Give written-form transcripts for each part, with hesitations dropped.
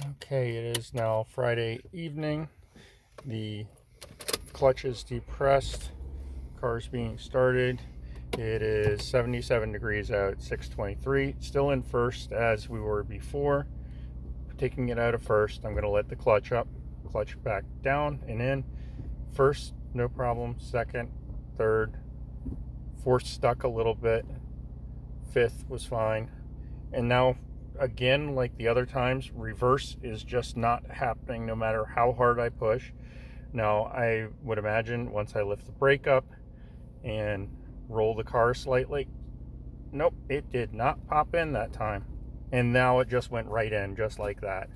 Okay, it is now Friday evening. The clutch is depressed. Car's being started. It is 77 degrees out, 6:23. Still in first as we were before. Taking it out of first, I'm going to let the clutch up, clutch back down and in. First, no problem. Second, third, fourth stuck a little bit. Fifth was fine. And now, again, like the other times, reverse is just not happening no matter how hard I push. Now, I would imagine once I lift the brake up and roll the car slightly, nope, it did not pop in that time. And now it just went right in, just like that.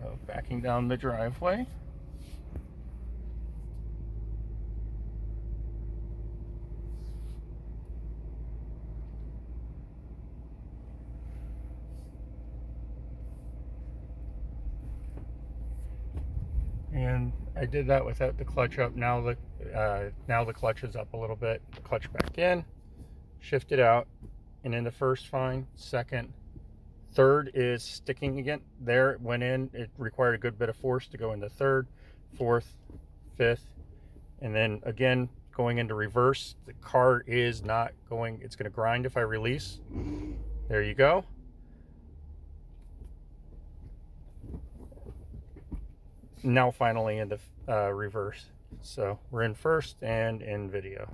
So, backing down the driveway. And I did that without the clutch up. Now the clutch is up a little bit. Clutch back in, shift it out, and in the first fine. Second, third is sticking again. There it went in. It required a good bit of force to go into third, fourth, fifth, and then again going into reverse. The car is not going. It's going to grind if I release. There you go. Now finally in the reverse. So we're in first and in video.